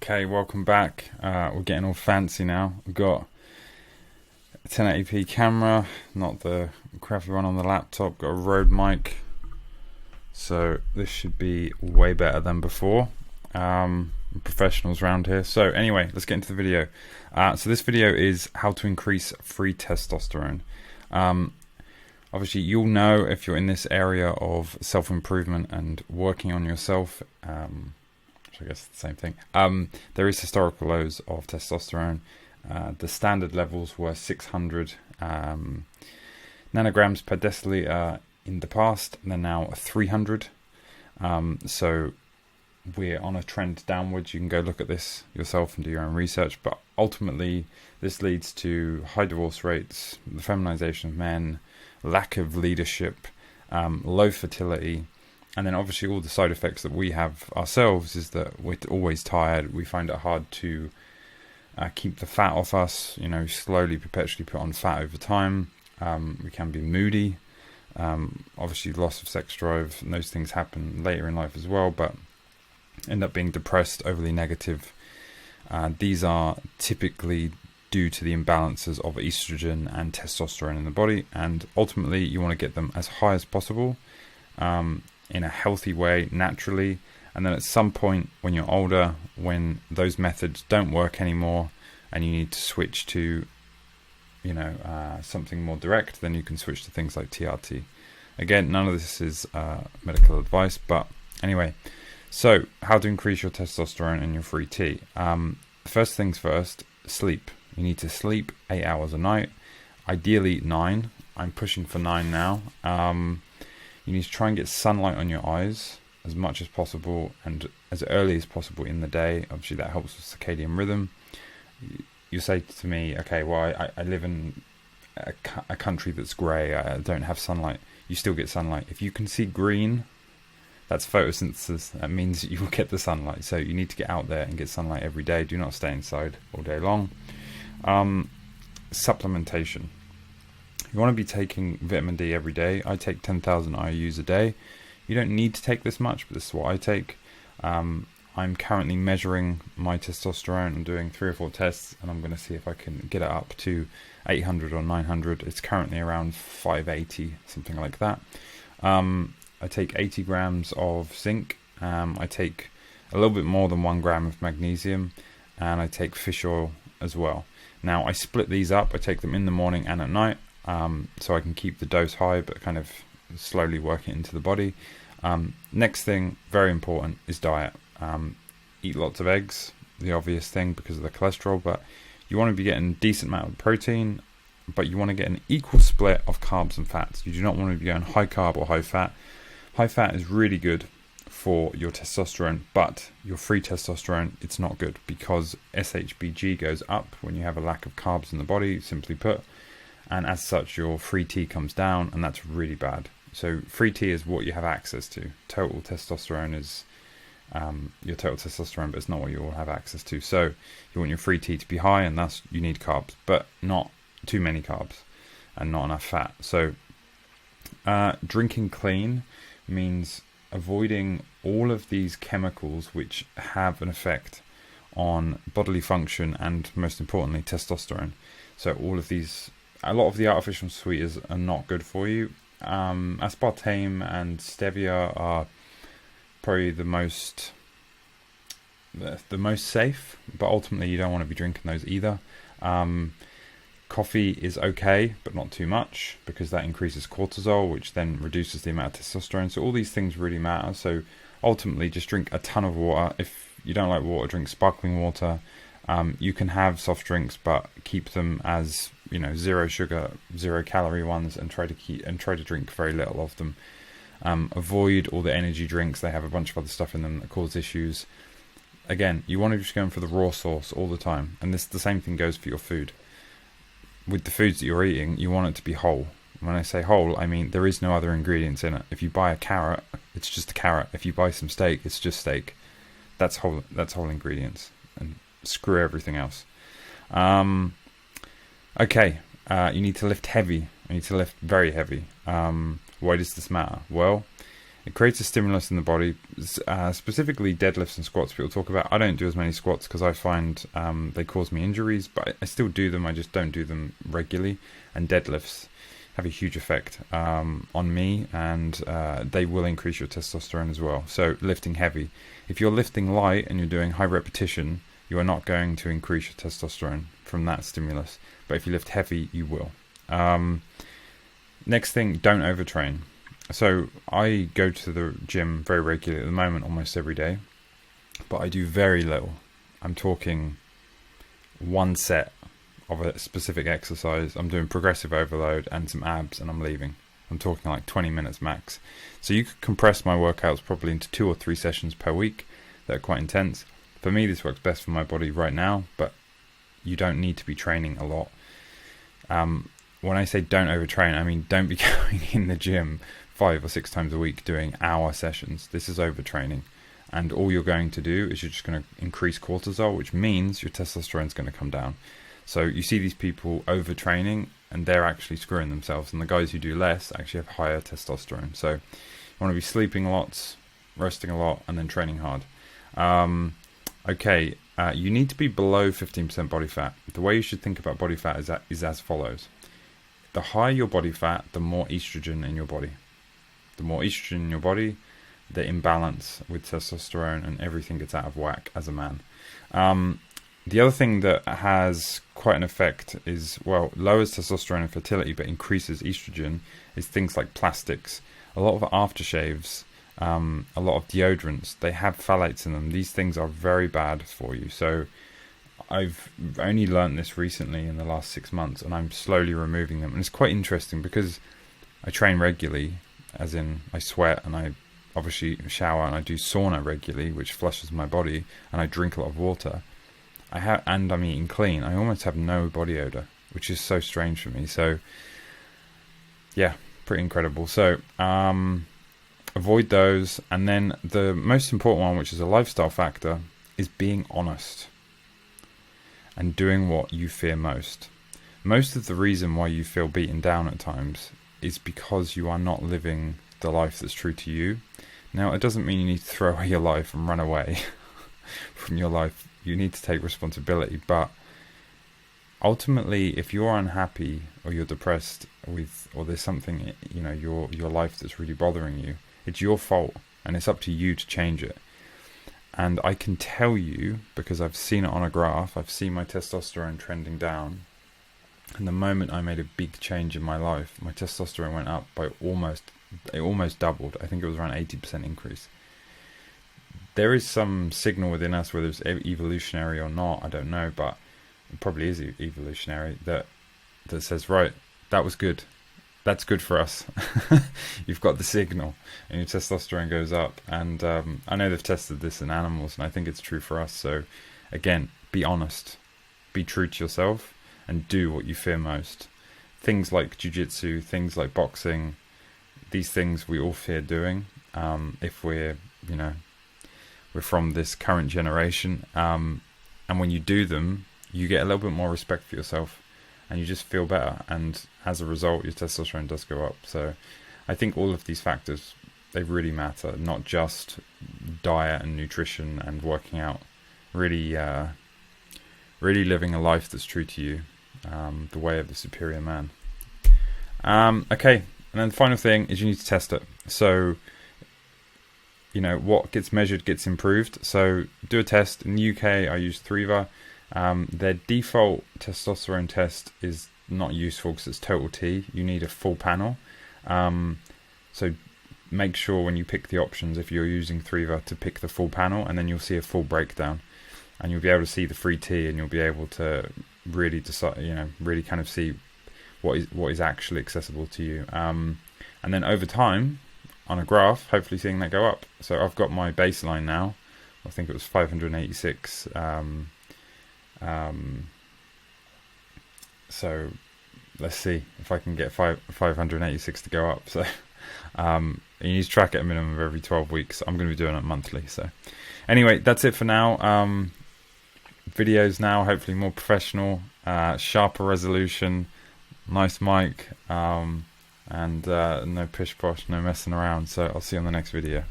Okay, welcome back. We're getting all fancy now. We've got a 1080p camera, not the crappy one on the laptop. Got a Rode mic, so this should be way better than before. Professionals around here. So anyway, let's get into the video. So this video is how to increase free testosterone. Obviously, you'll know if you're in this area of self-improvement and working on yourself. I guess it's the same thing. There is historical lows of testosterone. The standard levels were 600 nanograms per deciliter in the past, and they're now 300. So we're on a trend downwards. You can go look at this yourself and do your own research. But ultimately, this leads to high divorce rates, the feminization of men, lack of leadership, low fertility. And then obviously all the side effects that we have ourselves is that we're always tired. We find it hard to keep the fat off us, slowly, perpetually put on fat over time. We can be moody. Obviously loss of sex drive, and those things happen later in life as well, but end up being depressed, overly negative. These are typically due to the imbalances of estrogen and testosterone in the body. And ultimately you want to get them as high as possible. In a healthy way, naturally, and then at some point when you're older, when those methods don't work anymore and you need to switch to something more direct, then you can switch to things like TRT. Again, none of this is medical advice, but anyway, so how to increase your testosterone and your free T. First things first, sleep. You need to sleep 8 hours a night, ideally 9. I'm pushing for 9 now. You need to try and get sunlight on your eyes as much as possible and as early as possible in the day. Obviously, that helps with circadian rhythm. You say to me, okay, well, I live in a country that's grey. I don't have sunlight. You still get sunlight. If you can see green, that's photosynthesis. That means you will get the sunlight. So you need to get out there and get sunlight every day. Do not stay inside all day long. Supplementation. You want to be taking vitamin D every day. I take 10,000 IUs a day. You don't need to take this much, but this is what I take. I'm currently measuring my testosterone. I'm doing 3 or 4 tests, and I'm going to see if I can get it up to 800 or 900. It's currently around 580, something like that. I take 80 grams of zinc. I take a little bit more than 1 gram of magnesium, and I take fish oil as well. Now, I split these up. I take them in the morning and at night. So I can keep the dose high, but kind of slowly work it into the body. Next thing, very important, is diet. Eat lots of eggs, the obvious thing because of the cholesterol, but you want to be getting a decent amount of protein, but you want to get an equal split of carbs and fats. You do not want to be going high carb or high fat. High fat is really good for your testosterone, but your free testosterone, it's not good because SHBG goes up when you have a lack of carbs in the body, simply put. And as such, your free T comes down, and that's really bad. So free T is what you have access to. Total testosterone is your total testosterone, but it's not what you all have access to. So you want your free T to be high, and thus you need carbs, but not too many carbs and not enough fat. So drinking clean means avoiding all of these chemicals which have an effect on bodily function and, most importantly, testosterone. So all of these... A lot of the artificial sweeteners are not good for you. Aspartame and stevia are probably the most safe, but ultimately you don't want to be drinking those either. Coffee is okay, but not too much, because that increases cortisol, which then reduces the amount of testosterone. So all these things really matter. So ultimately, just drink a ton of water. If you don't like water, drink sparkling water. You can have soft drinks, but keep them as 0 sugar, 0 calorie ones, and try to drink very little of them. Avoid all the energy drinks. They have a bunch of other stuff in them that cause issues. Again, you want to just go for the raw source all the time, and the same thing goes for your food. With the foods that you're eating, you want it to be whole. When I say whole, I mean there is no other ingredients in it. If you buy a carrot, it's just a carrot. If you buy some steak, it's just steak. That's whole ingredients. And screw everything else. Okay, you need to lift heavy. You need to lift very heavy. Why does this matter? Well, It creates a stimulus in the body, specifically deadlifts and squats people talk about. I don't do as many squats because I find they cause me injuries, but I still do them. I just don't do them regularly. And deadlifts have a huge effect on me, and they will increase your testosterone as well. So lifting heavy. If you're lifting light and you're doing high repetition, you are not going to increase your testosterone from that stimulus. But if you lift heavy, you will. Next thing, don't overtrain. So I go to the gym very regularly at the moment, almost every day, but I do very little. I'm talking one set of a specific exercise. I'm doing progressive overload and some abs, and I'm leaving. I'm talking like 20 minutes max. So you could compress my workouts probably into 2 or 3 sessions per week that are quite intense. For me, this works best for my body right now, but you don't need to be training a lot. When I say don't overtrain, I mean don't be going in the gym 5 or 6 times a week doing hour sessions. This is overtraining, and all you're going to do is you're just going to increase cortisol, which means your testosterone is going to come down. So you see these people overtraining and they're actually screwing themselves, and the guys who do less actually have higher testosterone. So you want to be sleeping lots, resting a lot, and then training hard. You need to be below 15% body fat. The way you should think about body fat is as follows. The higher your body fat, the more estrogen in your body. The more estrogen in your body, the imbalance with testosterone, and everything gets out of whack as a man. The other thing that has quite an effect is, lowers testosterone and fertility but increases estrogen, is things like plastics. A lot of aftershaves, a lot of deodorants, they have phthalates in them. These things are very bad for you. So I've only learned this recently in the last 6 months, and I'm slowly removing them. And it's quite interesting because I train regularly, as in I sweat, and I obviously shower, and I do sauna regularly, which flushes my body, and I drink a lot of water. And I'm eating clean. I almost have no body odor, which is so strange for me. So yeah, pretty incredible. So avoid those. And then the most important one, which is a lifestyle factor, is being honest and doing what you fear most. Most of the reason why you feel beaten down at times is because you are not living the life that's true to you. Now, it doesn't mean you need to throw away your life and run away from your life. You need to take responsibility, but ultimately, if you're unhappy or you're depressed or there's something, your life that's really bothering you, it's your fault, and it's up to you to change it. And I can tell you, because I've seen it on a graph, I've seen my testosterone trending down. And the moment I made a big change in my life, my testosterone went up by it almost doubled. I think it was around 80% increase. There is some signal within us, whether it's evolutionary or not, I don't know, but it probably is evolutionary, that says, right, that was good. That's good for us. You've got the signal, and your testosterone goes up. And I know they've tested this in animals, and I think it's true for us. So again, be honest, be true to yourself, and do what you fear most. Things like jiu-jitsu, things like boxing, these things we all fear doing. If we're from this current generation, and when you do them, you get a little bit more respect for yourself, and you just feel better, and as a result, your testosterone does go up. So I think all of these factors, they really matter, not just diet and nutrition and working out. Really living a life that's true to you, the way of the superior man. Okay, and then the final thing is you need to test it. So what gets measured gets improved. So do a test. In the UK, I use Thriva. Their default testosterone test is not useful because it's total T. You need a full panel. So make sure when you pick the options, if you're using Thriva, to pick the full panel, and then you'll see a full breakdown, and you'll be able to see the free T, and you'll be able to really decide, really kind of see what is actually accessible to you. And then over time, on a graph, hopefully seeing that go up. So I've got my baseline now. I think it was 586. So let's see if I can get 586 to go up. So you need to track it a minimum of every 12 weeks. I'm going to be doing it monthly. So anyway, that's it for now. Videos now, hopefully more professional, sharper resolution, nice mic. and no pish posh, no messing around. So I'll see you on the next video.